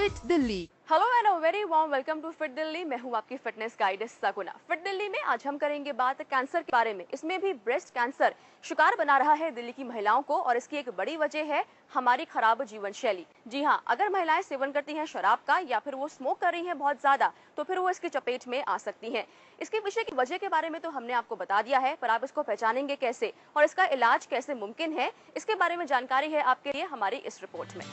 Fit Delhi. Hello and a very warm welcome to fit Delhi. मैं हूं आपकी fitness guide Saguna. Fit Delhi में आज हम करेंगे बात कैंसर के बारे में। इसमें भी ब्रेस्ट कैंसर शिकार बना रहा है दिल्ली की महिलाओं को, और इसकी एक बड़ी वजह है हमारी खराब जीवन शैली। जी हाँ, अगर महिलाएं सेवन करती हैं शराब का या फिर वो स्मोक कर रही हैं बहुत ज्यादा, तो फिर वो इसकी चपेट में आ सकती हैं। इसके पीछे की वजह के बारे में तो हमने आपको बता दिया है, पर आप इसको पहचानेंगे कैसे और इसका इलाज कैसे मुमकिन है, इसके बारे में जानकारी है आपके लिए हमारी इस रिपोर्ट में।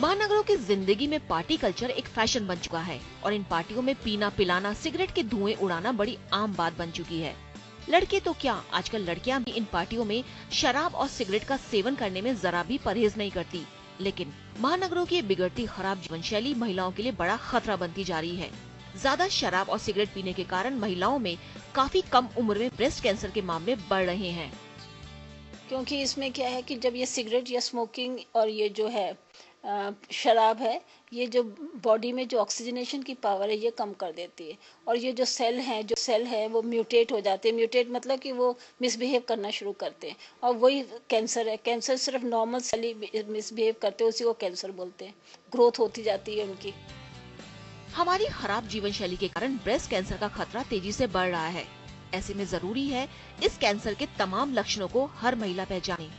महानगरों की जिंदगी में पार्टी कल्चर एक फैशन बन चुका है और इन पार्टियों में पीना पिलाना, सिगरेट के धुएं उड़ाना बड़ी आम बात बन चुकी है। लड़के तो क्या, आजकल लड़कियां भी इन पार्टियों में शराब और सिगरेट का सेवन करने में जरा भी परहेज नहीं करती। लेकिन महानगरों की बिगड़ती खराब जीवन शैली महिलाओं के लिए बड़ा खतरा बनती जा रही है। ज्यादा शराब और सिगरेट पीने के कारण महिलाओं में काफी कम उम्र में ब्रेस्ट कैंसर के मामले बढ़ रहे हैं। क्योंकि इसमें क्या है कि जब ये सिगरेट या स्मोकिंग और ये जो है शराब है, ये जो बॉडी में जो ऑक्सीजनेशन की पावर है ये कम कर देती है, और ये जो सेल है वो म्यूटेट हो जाते हैं। म्यूटेट मतलब कि वो मिसबिहेव करना शुरू करते हैं, और वही कैंसर है। कैंसर सिर्फ नॉर्मल सेल ही मिसबिहेव करते हैं, उसी को कैंसर बोलते हैं। ग्रोथ होती जाती है उनकी। हमारी खराब जीवन शैली के कारण ब्रेस्ट कैंसर का खतरा तेजी से बढ़ रहा है। ऐसे में जरूरी है इस कैंसर के तमाम लक्षणों को हर महिला पहचाने।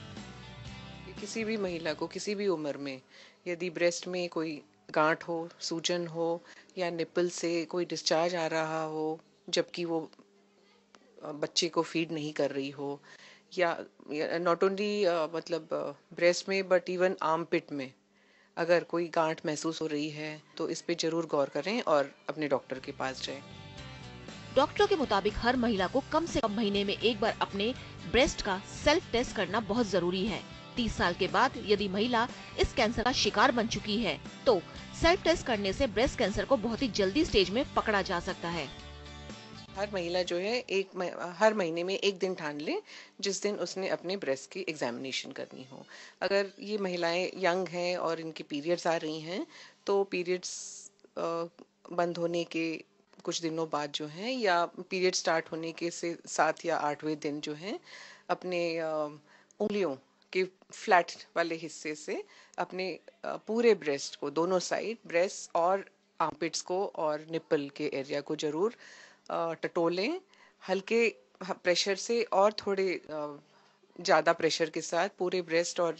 किसी भी महिला को किसी भी उम्र में यदि ब्रेस्ट में कोई गांठ हो, सूजन हो, या निपल से कोई डिस्चार्ज आ रहा हो जबकि वो बच्चे को फीड नहीं कर रही हो, या नॉट ओनली मतलब ब्रेस्ट में बट इवन आर्मपिट में अगर कोई गांठ महसूस हो रही है तो इस पे जरूर गौर करें और अपने डॉक्टर के पास जाएं। डॉक्टरों के मुताबिक हर महिला को कम से कम महीने में एक बार अपने ब्रेस्ट का सेल्फ टेस्ट करना बहुत जरूरी है। 30 साल के बाद यदि महिला इस कैंसर का शिकार बन चुकी है तो सेल्फ टेस्ट करने से ब्रेस्ट कैंसर को बहुत ही जल्दी स्टेज में पकड़ा जा सकता है। हर महिला जो है हर महीने में एक दिन ठान ले जिस दिन उसने अपने ब्रेस्ट की एग्जामिनेशन करनी हो। अगर ये महिलाएं यंग हैं और इनकी पीरियड्स आ रही हैं तो पीरियड्स बंद होने के कुछ दिनों बाद जो है, या पीरियड स्टार्ट होने के से 7 या 8वें दिन जो है, अपने उंगलियों के फ्लैट वाले हिस्से से अपने पूरे ब्रेस्ट को, दोनों साइड ब्रेस्ट और आर्मपिट्स को और निपल के एरिया को जरूर टटोलें हल्के प्रेशर से, और थोड़े ज़्यादा प्रेशर के साथ पूरे ब्रेस्ट और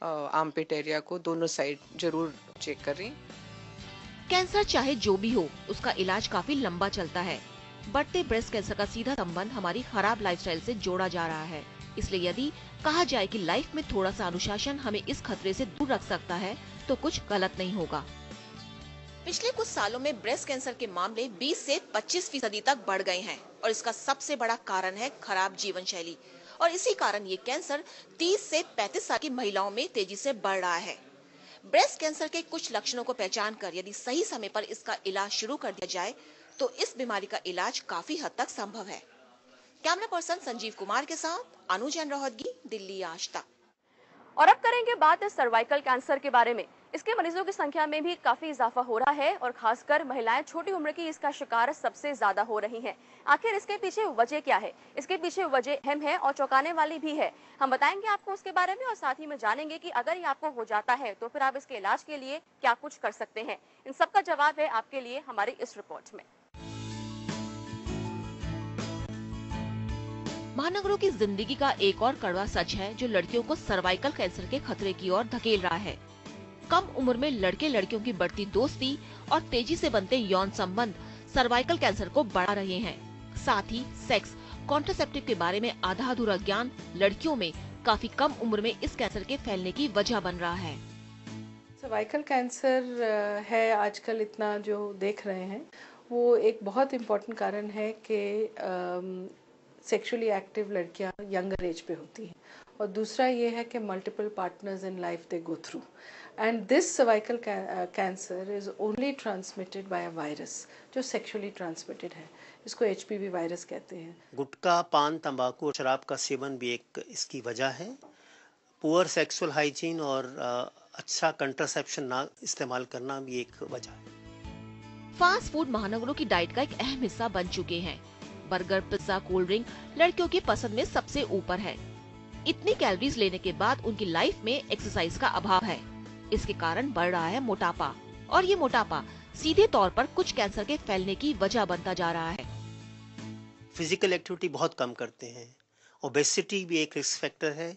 आर्मपिट एरिया को दोनों साइड जरूर चेक करें। कैंसर चाहे जो भी हो, उसका इलाज काफी लंबा चलता है। बढ़ते ब्रेस्ट कैंसर का सीधा संबंध हमारी खराब लाइफस्टाइल से जोड़ा जा रहा है। इसलिए यदि कहा जाए कि लाइफ में थोड़ा सा अनुशासन हमें इस खतरे से दूर रख सकता है तो कुछ गलत नहीं होगा। पिछले कुछ सालों में ब्रेस्ट कैंसर के मामले 20 से 25% तक बढ़ गए हैं, और इसका सबसे बड़ा कारण है खराब जीवन शैली। और इसी कारण ये कैंसर 30 से 35 साल की महिलाओं में तेजी से बढ़ रहा है। ब्रेस्ट कैंसर के कुछ लक्षणों को पहचान कर यदि सही समय पर इसका इलाज शुरू कर दिया जाए तो इस बीमारी का इलाज काफी हद तक संभव है। कैमरा पर्सन संजीव कुमार के साथ अनुज जैन रोहतगी, दिल्ली आज तक। और अब करेंगे बात सर्वाइकल कैंसर के बारे में। इसके मरीजों की संख्या में भी काफी इजाफा हो रहा है, और खासकर महिलाएं छोटी उम्र की इसका शिकार सबसे ज्यादा हो रही हैं। आखिर इसके पीछे वजह क्या है? इसके पीछे वजह अहम है और चौंकाने वाली भी है। हम बताएंगे आपको उसके बारे में, और साथ ही में जानेंगे कि अगर ये आपको हो जाता है तो फिर आप इसके इलाज के लिए क्या कुछ कर सकते हैं। इन सबका जवाब है आपके लिए हमारी इस रिपोर्ट में। महानगरों की जिंदगी का एक और कड़वा सच है जो लड़कियों को सर्वाइकल कैंसर के खतरे की ओर धकेल रहा है। कम उम्र में लड़के लड़कियों की बढ़ती दोस्ती और तेजी से बनते यौन संबंध सर्वाइकल कैंसर को बढ़ा रहे हैं। साथ ही सेक्स, कॉन्ट्रासेप्टिव के बारे में आधा अधूरा ज्ञान लड़कियों में काफी कम उम्र में इस कैंसर के फैलने की वजह बन रहा है। सर्वाइकल कैंसर है आजकल इतना जो देख रहे हैं, वो एक बहुत इम्पोर्टेंट कारण है कि सेक्सुअली एक्टिव लड़कियां यंगर एज पे होती हैं, और दूसरा ये है कि multiple partners in life they go through, and this cervical cancer is only transmitted by a virus जो सेक्सुअली ट्रांसमिटेड है। इसको एचपीवी वायरस कहते हैं। गुटखा, पान, तंबाकू और शराब का सेवन भी एक इसकी वजह है। पुअर सेक्सुअल हाइजीन और अच्छा कंट्रासेप्शन ना इस्तेमाल करना भी एक वजह है। फास्ट फूड महानगरों की डाइट का एक अहम हिस्सा बन चुके हैं। बर्गर, पिज्जा, कोल्ड ड्रिंक लड़कियों की पसंद में सबसे ऊपर है। इतनी कैलोरीज लेने के बाद उनकी लाइफ में एक्सरसाइज का अभाव है। इसके कारण बढ़ रहा है मोटापा, और ये मोटापा सीधे तौर पर कुछ कैंसर के फैलने की वजह बनता जा रहा है। फिजिकल एक्टिविटी बहुत कम करते हैं। ओबेसिटी भी एक रिस्क फैक्टर है।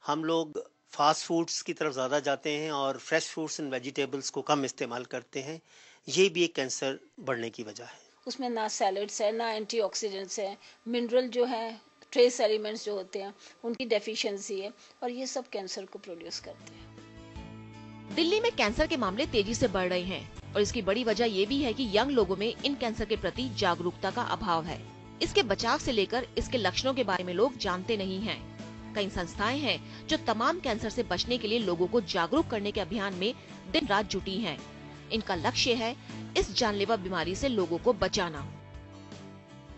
हम लोग फास्ट फूड्स की तरफ ज़्यादा जाते हैं और फ्रेश फ्रूट्स एंड वेजिटेबल्स को कम इस्तेमाल करते हैं। ये भी एक कैंसर बढ़ने की वजह है। उसमें ना सैलड्स है, ना एंटीऑक्सीडेंट्स है, मिनरल जो है, ट्रेस एलिमेंट्स जो होते हैं उनकी डेफिशिएंसी है, और ये सब कैंसर को प्रोड्यूस करते हैं। दिल्ली में कैंसर के मामले तेजी से बढ़ रहे हैं, और इसकी बड़ी वजह ये भी है कि यंग लोगों में इन कैंसर के प्रति जागरूकता का अभाव है। इसके बचाव से लेकर इसके लक्षणों के बारे में लोग जानते नहीं हैं। कई संस्थाएं हैं जो तमाम कैंसर से बचने के लिए लोगों को जागरूक करने के अभियान में दिन रात जुटी हैं। इनका लक्ष्य है इस जानलेवा बीमारी से लोगों को बचाना।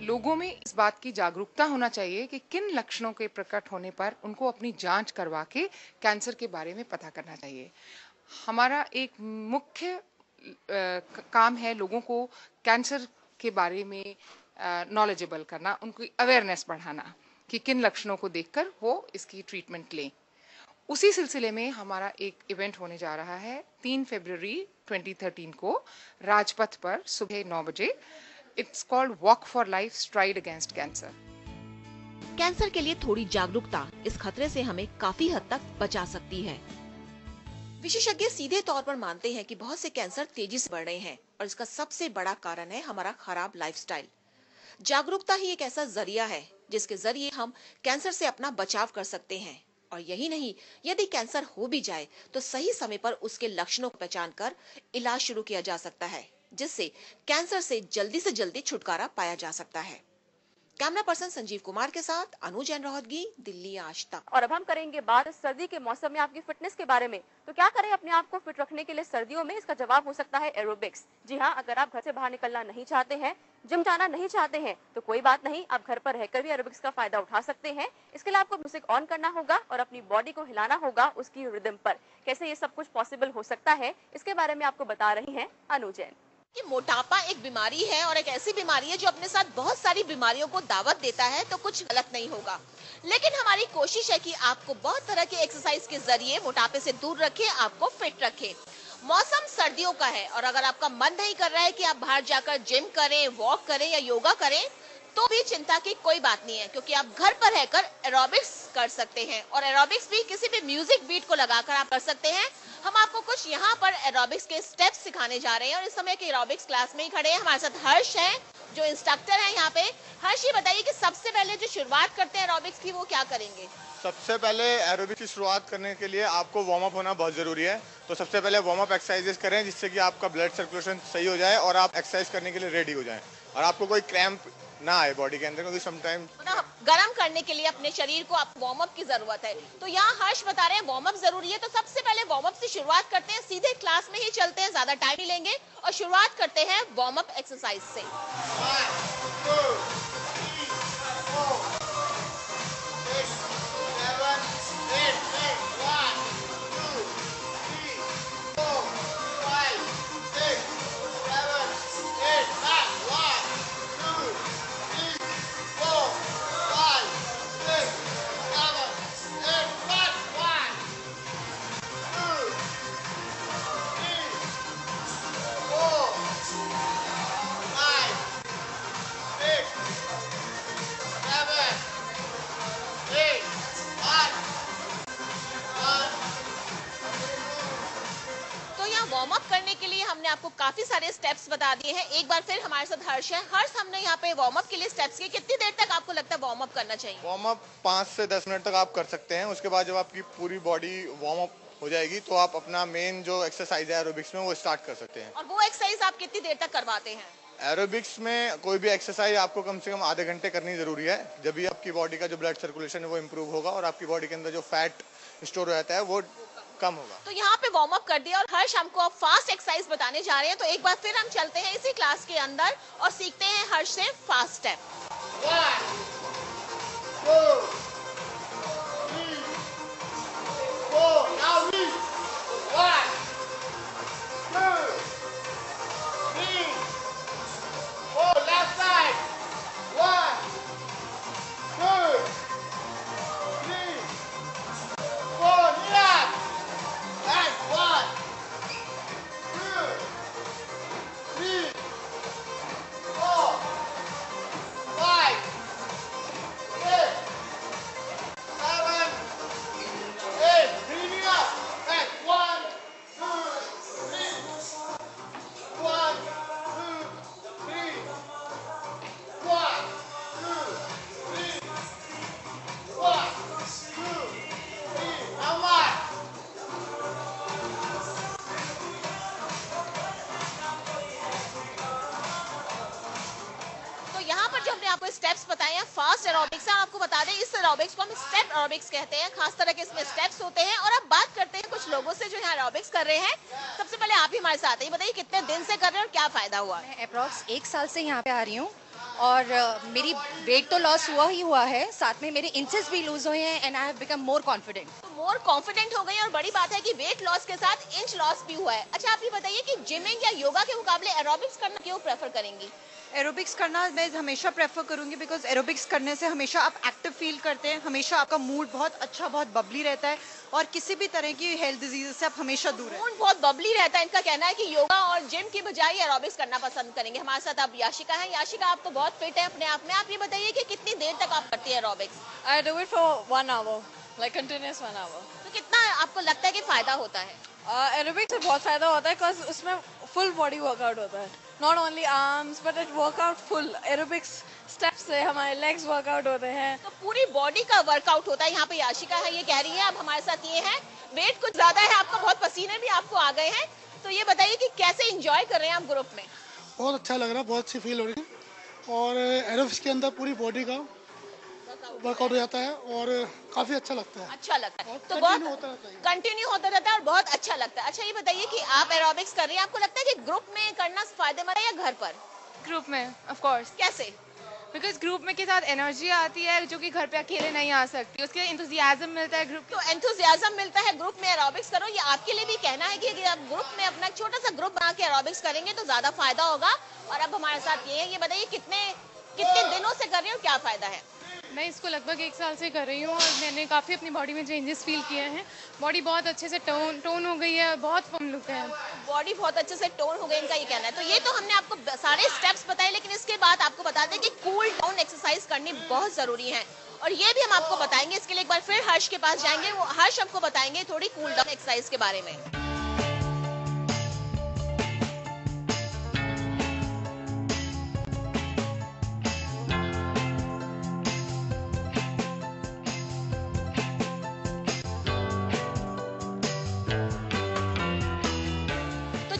लोगों में इस बात की जागरूकता होना चाहिए कि किन लक्षणों के प्रकट होने पर उनको अपनी जांच करवा के कैंसर के बारे में पता करना चाहिए। हमारा एक मुख्य काम है लोगों को कैंसर के बारे में नॉलेजेबल करना, उनकी अवेयरनेस बढ़ाना कि किन लक्षणों को देखकर वो इसकी ट्रीटमेंट लें। उसी सिलसिले में हमारा एक इवेंट होने जा रहा है 3 फरवरी 2013 को राजपथ पर सुबह 9 बजे। It's called walk for life STRIDE against cancer. Cancer के लिए थोड़ी जागरूकता इस खतरे से हमें काफी हद तक बचा सकती है। विशेषज्ञ सीधे तौर पर मानते हैं कि बहुत से कैंसर तेजी से बढ़ रहे हैं, और इसका सबसे बड़ा कारण है हमारा खराब लाइफस्टाइल। जागरूकता ही एक ऐसा जरिया है जिसके जरिए हम कैंसर से अपना बचाव कर सकते हैं। और यही नहीं, यदि कैंसर हो भी जाए तो सही समय पर उसके लक्षणों को पहचान कर इलाज शुरू किया जा सकता है, जिससे कैंसर से जल्दी छुटकारा पाया जा सकता है। कैमरा पर्सन संजीव कुमार के साथ अनु जैन रोहतगी, दिल्ली आज तक। और अब हम करेंगे बात सर्दी के मौसम में आपकी फिटनेस के बारे में। तो क्या करें अपने आप को फिट रखने के लिए सर्दियों में? इसका जवाब हो सकता है एरोबिक्स। जी हाँ, अगर आप घर से बाहर निकलना नहीं चाहते हैं, जिम जाना नहीं चाहते हैं, तो कोई बात नहीं, आप घर पर रहकर भी एरोबिक्स का फायदा उठा सकते हैं। इसके लिए आपको म्यूजिक ऑन करना होगा और अपनी बॉडी को हिलाना होगा उसकी रिदम पर। कैसे ये सब कुछ पॉसिबल हो सकता है, इसके बारे में आपको बता रही हैं अनु जैन। कि मोटापा एक बीमारी है, और एक ऐसी बीमारी है जो अपने साथ बहुत सारी बीमारियों को दावत देता है, तो कुछ गलत नहीं होगा। लेकिन हमारी कोशिश है कि आपको बहुत तरह के एक्सरसाइज के जरिए मोटापे से दूर रखे, आपको फिट रखे। मौसम सर्दियों का है, और अगर आपका मन नहीं कर रहा है कि आप बाहर जाकर जिम करें, वॉक करें या योगा करें, तो भी चिंता की कोई बात नहीं है, क्योंकि आप घर पर रहकर एरोबिक्स कर सकते हैं। और एरोबिक्स भी किसी भी म्यूजिक बीट को लगाकर आप कर सकते हैं। हम आपको कुछ यहाँ पर एरोबिक्स के स्टेप्स सिखाने जा रहे हैं, और इस समय के एरोबिक्स क्लास में ही खड़े हैं हमारे साथ हर्ष हैं, जो इंस्ट्रक्टर हैं यहाँ पे। हर्ष, ये बताइए कि सबसे पहले जो शुरुआत करते हैं एरोबिक्स की, वो क्या करेंगे? सबसे पहले एरोबिक्स की शुरुआत करने के लिए आपको वार्म अप होना बहुत जरूरी है। तो सबसे पहले वार्म अप एक्सरसाइजेस करें, जिससे कि आपका ब्लड सर्कुलेशन सही हो जाए और आप एक्सरसाइज करने के लिए रेडी हो जाएं, और आपको कोई क्रैम्प ना आए बॉडी के अंदर, क्योंकि समटाइम गर्म करने के लिए अपने शरीर को आप वार्म अप की जरूरत है। तो यहाँ हर्ष बता रहे हैं वार्म अप जरूरी है। तो सबसे पहले वार्म अप से शुरुआत करते हैं, सीधे क्लास में ही चलते हैं, ज्यादा टाइम नहीं लेंगे और शुरुआत करते हैं वार्म अप एक्सरसाइज से। 1 2 3 4 6 7 8 1 2 3 4 5 6 7 8 1 2 3 4 5 6 7 8 1 2 3 4 5 6 7 8 1 तो यहाँ वार्म अप करने के लिए हमने आपको काफी सारे स्टेप्स बता दिए हैं। एक बार फिर हमारे साथ हर्ष है। हर्ष, हमने यहाँ पे वार्म अप के लिए स्टेप्स किए, कितनी देर तक आपको लगता है वार्म अप करना चाहिए? वार्म अप 5 से 10 मिनट तक आप कर सकते हैं। उसके बाद जब आपकी पूरी बॉडी वार्म अप हो जाएगी तो आप अपना मेन जो एक्सरसाइज है एरोबिक्स में वो स्टार्ट कर सकते हैं। और वो एक्सरसाइज आप कितनी देर तक करवाते हैं? एरोबिक्स में कोई भी एक्सरसाइज आपको कम से कम आधे घंटे करनी जरूरी है। जब भी आपकी बॉडी का जो ब्लड सर्कुलेशन है वो इम्प्रूव होगा और आपकी बॉडी के अंदर जो फैट स्टोर हो जाता है वो कम होगा। तो यहाँ पे वार्म अप कर दिया और हर्ष हमको अब फास्ट एक्सरसाइज बताने जा रहे हैं। तो एक बार फिर हम चलते हैं इसी क्लास के अंदर और सीखते हैं हर्ष से fast step. 1 2 3 4 now reach 1 2 3 4 left side 1 यहाँ पर जो हमने आपको स्टेप्स बताए हैं फास्ट एरोबिक्स है, आपको बता दें इस एरोबिक्स को हम स्टेप एरोबिक्स कहते हैं, खास तरह के इसमें स्टेप्स होते हैं। और अब बात करते हैं कुछ लोगों से जो यहाँ एरोबिक्स कर रहे हैं। सबसे पहले आप ही हमारे साथ हैं, बताइए कितने दिन से कर रहे हैं और क्या फायदा हुआ? मैं अप्रॉक्स 1 साल से यहाँ पे आ रही हूँ और मेरी वेट तो लॉस हुआ है, साथ में मेरे इंचेस भी लूज हुए हैं and I have become more confident. तो मोर कॉन्फिडेंट हो गई और बड़ी बात है कि वेट लॉस के साथ इंच लॉस भी हुआ है। अच्छा, आप ये बताइए कि जिमिंग या योगा के मुकाबले एरोबिक्स करना क्यों प्रेफर करेंगी? एरोबिक्स करना मैं हमेशा प्रेफर करूंगी बिकॉज एरोबिक्स करने से हमेशा आप एक्टिव फील करते हैं, हमेशा आपका मूड बहुत अच्छा, बहुत बबली रहता है और किसी भी तरह की हेल्थ डिजीज से आप हमेशा दूर हैं। मूड बहुत बबली रहता है। इनका कहना है कि योगा और जिम की बजाय एरोबिक्स करना पसंद करेंगे। हमारे साथ अब याशिका है। याशिका, आप तो बहुत फिट है अपने आप में, आप ये बताइए कि कितनी देर तक आप करती है aerobics? I do it for 1 hour, like continuous 1 hour. तो कितना आपको लगता है कि फायदा होता है? एरोबिक्स से बहुत फायदा होता है बिकॉज उसमें फुल बॉडी वर्कआउट होता है, not only arms but it workout full. Aerobics steps से हमारे लेग्स वर्कआउट होते हैं, तो पूरी बॉडी का वर्कआउट होता है। यहाँ पे याशिका है, ये कह रही है। अब हमारे साथ ये है, वेट कुछ ज्यादा है आपका, बहुत पसीने भी आपको आ गए हैं, तो ये बताइए कि कैसे एंजॉय कर रहे हैं आप ग्रुप में? बहुत अच्छा लग रहा है, बहुत अच्छी फील हो रही है और एरोबिक्स के अंदर पूरी बॉडी का वर्कआउट हो जाता है और काफी अच्छा लगता है। अच्छा लगता है, तो बहुत कंटिन्यू होता रहता है और बहुत अच्छा लगता है। अच्छा, ये बताइए कि आप एरोबिक्स कर रही हैं, आपको लगता है कि ग्रुप में करना फायदेमंद है या घर पर? ग्रुप में ऑफ कोर्स। कैसे? बिकॉज ग्रुप में के साथ एनर्जी आती है जो कि घर पे अकेले नहीं आ सकती, उसके एंथुसियाज्म मिलता है ग्रुप। तो एंथुसियाज्म मिलता है ग्रुप में एरोबिक्स करो, ये आपके लिए भी कहना है कि अगर आप ग्रुप में अपना छोटा सा ग्रुप बना के एरोबिक्स करेंगे तो ज्यादा फायदा होगा। और अब हमारे साथ ये है, ये बताइए कितने दिनों से कर रही हो, क्या फायदा है? मैं इसको लगभग 1 साल से कर रही हूँ और मैंने काफ़ी अपनी बॉडी में चेंजेस फील किए हैं। बॉडी बहुत अच्छे से टोन हो गई है, बहुत फर्म लुक है, बॉडी बहुत अच्छे से टोन हो गई, इनका ये कहना है। तो ये तो हमने आपको सारे स्टेप्स बताए, लेकिन इसके बाद आपको बता दें कि कूल डाउन एक्सरसाइज करनी बहुत जरूरी है और ये भी हम आपको बताएंगे। इसके लिए एक बार फिर हर्ष के पास जाएंगे, वो हर्ष आपको बताएंगे थोड़ी कूल डाउन एक्सरसाइज के बारे में।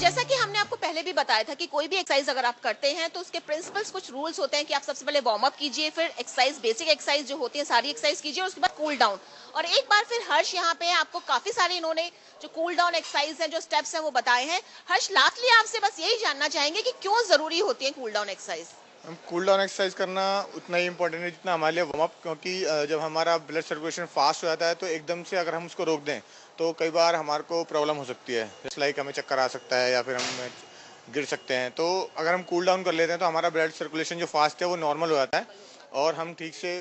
जैसा कि हमने आपको पहले भी बताया था कि कोई भी एक्सरसाइज अगर आप करते हैं तो उसके प्रिंसिपल्स कुछ रूल्स होते हैं कि आप सबसे पहले वार्म अप कीजिए, फिर एक्सरसाइज बेसिक एक्सरसाइज जो होती है सारी एक्सरसाइज कीजिए और उसके बाद कूल डाउन। और एक बार फिर हर्ष यहाँ पे आपको काफी सारे इन्होंने जो कूल डाउन एक्सरसाइज है, जो स्टेप्स हैं वो बताए हैं। हर्ष, लास्टली आपसे बस यही जानना चाहेंगे कि क्यों जरूरी होती है कूल डाउन एक्सरसाइज? हम कूल डाउन एक्सरसाइज करना उतना ही इम्पोर्टेंट है जितना हमारे लिए वार्म अप, क्योंकि जब हमारा ब्लड सर्कुलेशन फास्ट हो जाता है तो एकदम से अगर हम उसको रोक दें तो कई बार हमारे को प्रॉब्लम हो सकती है, जैसे लाइक हमें चक्कर आ सकता है या फिर हम गिर सकते हैं। तो अगर हम कूल डाउन कर लेते हैं तो हमारा ब्लड सर्कुलेशन जो फास्ट है वो नॉर्मल हो जाता है और हम ठीक से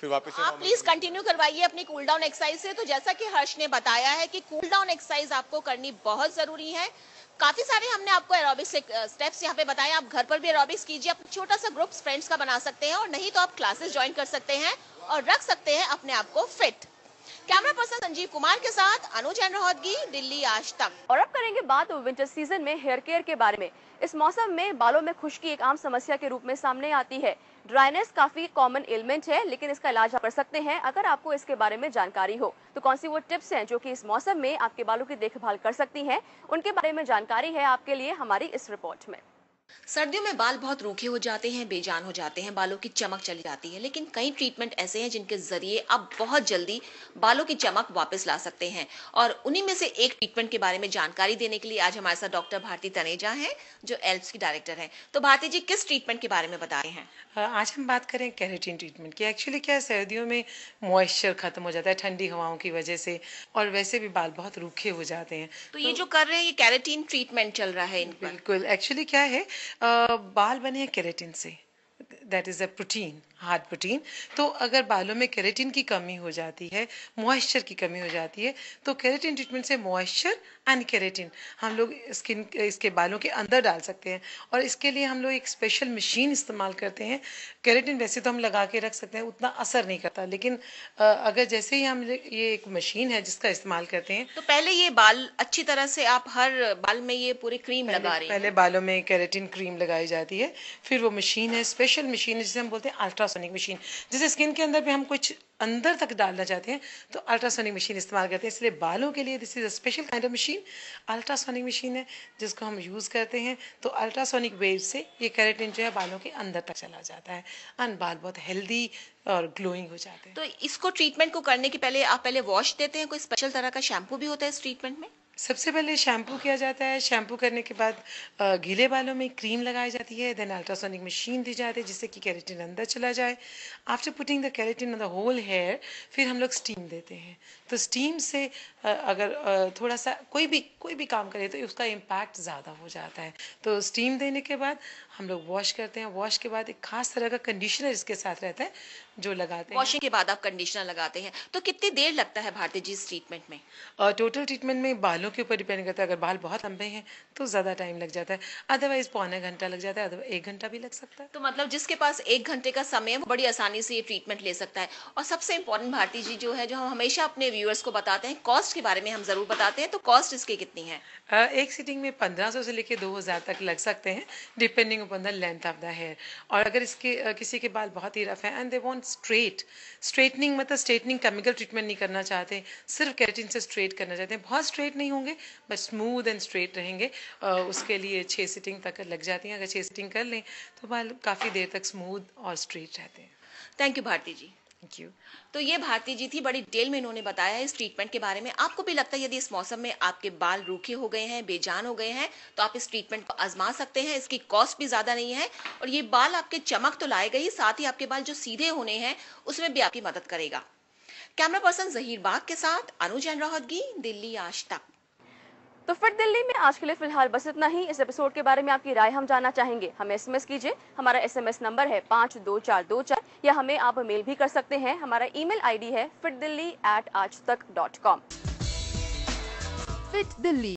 फिर वापस से। आप प्लीज कंटिन्यू करवाइए अपनी कूल डाउन एक्सरसाइज से। तो जैसा कि हर्ष ने बताया है कि कूल डाउन एक्सरसाइज आपको करनी बहुत जरूरी है। काफी सारे हमने आपको एरोबिक्स स्टेप्स यहाँ पे बताए, आप घर पर भी एरोबिक्स कीजिए, अपना छोटा सा ग्रुप फ्रेंड्स का बना सकते हैं और नहीं तो आप क्लासेस ज्वाइन कर सकते हैं और रख सकते हैं अपने आप को fit. Camera person Sanjeev Kumar के साथ अनुज अहरोदगी, दिल्ली आज तक। और अब करेंगे बात विंटर सीजन में हेयर केयर के बारे में। इस मौसम में बालों में खुश्की एक आम समस्या के रूप में सामने आती है। ड्राइनेस काफी कॉमन एलिमेंट है, लेकिन इसका इलाज आप कर सकते हैं अगर आपको इसके बारे में जानकारी हो। तो कौन सी वो टिप्स हैं जो कि इस मौसम में आपके बालों की देखभाल कर सकती हैं, उनके बारे में जानकारी है आपके लिए हमारी इस रिपोर्ट में। सर्दियों में बाल बहुत रूखे हो जाते हैं, बेजान हो जाते हैं, बालों की चमक चली जाती है, लेकिन कई ट्रीटमेंट ऐसे हैं जिनके जरिए आप बहुत जल्दी बालों की चमक वापस ला सकते हैं। और उन्हीं में से एक ट्रीटमेंट के बारे में जानकारी देने के लिए आज हमारे साथ डॉक्टर भारती तनेजा हैं, जो एल्प्स की डायरेक्टर हैं। तो भारती जी, किस ट्रीटमेंट के बारे में बता रहे हैं? आज हम बात करें केराटिन ट्रीटमेंट की। एक्चुअली क्या है, सर्दियों में मॉइस्चर खत्म हो जाता है ठंडी हवाओं की वजह से और वैसे भी बाल बहुत रूखे हो जाते हैं। तो ये जो कर रहे हैं ये केराटिन ट्रीटमेंट चल रहा है इन पर? बिल्कुल। एक्चुअली क्या है, बाल बने हैं केराटिन से, that is a protein, hard protein. तो अगर बालों में केराटिन की कमी हो जाती है, मॉइस्चर की कमी हो जाती है, तो केराटिन ट्रीटमेंट से मॉइस्चर एंड केराटिन हम लोग इसके बालों के अंदर डाल सकते हैं। और इसके लिए हम लोग एक स्पेशल मशीन इस्तेमाल करते हैं। केराटिन वैसे तो हम लगा के रख सकते हैं, उतना असर नहीं करता, लेकिन अगर जैसे ही हम ये एक मशीन है जिसका इस्तेमाल करते हैं। तो पहले ये बाल अच्छी तरह से आप हर बाल में ये पूरी क्रीम लगा रही हैं? पहले बालों में केराटिन क्रीम लगाई जाती है, फिर वो मशीन है, स्पेशल मशीन है जिसे हम बोलते हैं अल्ट्रासोनिक मशीन। जैसे स्किन के अंदर भी हम कुछ अंदर तक डालना चाहते हैं तो अल्ट्रासोनिक मशीन इस्तेमाल करते हैं, इसलिए बालों के लिए this is a special kind of machine, ultrasonic machine है जिसको हम यूज़ करते हैं। तो अल्ट्रासोनिक वेव से ये केराटिन जो है बालों के अंदर तक चला जाता है और बाल बहुत हेल्दी और ग्लोइंग हो जाते हैं। तो इसको ट्रीटमेंट को करने के पहले आप पहले वॉश देते हैं, कोई स्पेशल तरह का शैम्पू भी होता है इस ट्रीटमेंट में? सबसे पहले शैम्पू किया जाता है, शैम्पू करने के बाद गीले बालों में क्रीम लगाई जाती है, देन अल्ट्रासोनिक मशीन दी जाती है जिससे कि केराटिन अंदर चला जाए। After putting the keratin on the whole hair फिर हम लोग स्टीम देते हैं। तो स्टीम से अगर थोड़ा सा कोई भी काम करे तो उसका इम्पैक्ट ज़्यादा हो जाता है। तो स्टीम देने के बाद हम लोग वॉश करते हैं, वॉश के बाद एक खास तरह का कंडीशनर इसके साथ रहता है जो लगाते हैं। वॉशिंग के बाद आप कंडीशनर लगाते हैं, तो कितनी देर लगता है भारती जी इस ट्रीटमेंट में? टोटल ट्रीटमेंट में बालों के ऊपर डिपेंड करता है, अगर बाल बहुत लंबे हैं तो ज़्यादा टाइम लग जाता है, अदरवाइज पौने घंटा लग जाता है, अदरवाइज 1 घंटा भी लग सकता है। तो मतलब जिसके पास 1 घंटे का समय है वो बड़ी आसानी से ये ट्रीटमेंट ले सकता है। और सबसे इम्पोर्टेंट भारती जी जो है, जो हम हमेशा अपने व्यूअर्स को बताते हैं, कॉस्ट के बारे में हम जरूर बताते हैं, तो कॉस्ट इसकी कितनी है? एक सिटिंग में 1500 से लेके 2000 तक लग सकते हैं depending upon the length of the hair. और अगर इसके किसी के बाल बहुत ही रफ हैं एंड दे वांट स्ट्रेटनिंग, मतलब स्ट्रेटनिंग केमिकल ट्रीटमेंट नहीं करना चाहते, सिर्फ केराटिन से स्ट्रेट करना चाहते हैं, बहुत स्ट्रेट नहीं होंगे बट स्मूथ एंड स्ट्रेट रहेंगे, उसके लिए 6 सिटिंग तक लग जाती हैं। अगर 6 सिटिंग कर लें तो बाल काफ़ी देर तक स्मूथ और स्ट्रेट रहते हैं। Thank you Bharti ji. Thank you. तो ये भारती जी थी, बड़ी डिटेल में इन्होंने बताया इस ट्रीटमेंट के बारे में। आपको भी लगता है यदि इस मौसम में आपके बाल रूखे हो गए हैं, बेजान हो गए हैं, तो आप इस ट्रीटमेंट को आजमा सकते हैं। इसकी कॉस्ट भी ज्यादा नहीं है और ये बाल आपके चमक तो लाएगा ही, साथ ही आपके बाल जो सीधे होने हैं उसमें भी आपकी मदद करेगा। कैमरा पर्सन जहीर बाग के साथ अनुज रोहतगी, दिल्ली आज तक। तो फिट दिल्ली में आज के लिए फिलहाल बस इतना ही। इस एपिसोड के बारे में आपकी राय हम जानना चाहेंगे, हमें SMS कीजिए। हमारा SMS नंबर है 52424 या हमें आप मेल भी कर सकते हैं। हमारा ईमेल ID है fitdilli@aajtak.com। फिट दिल्ली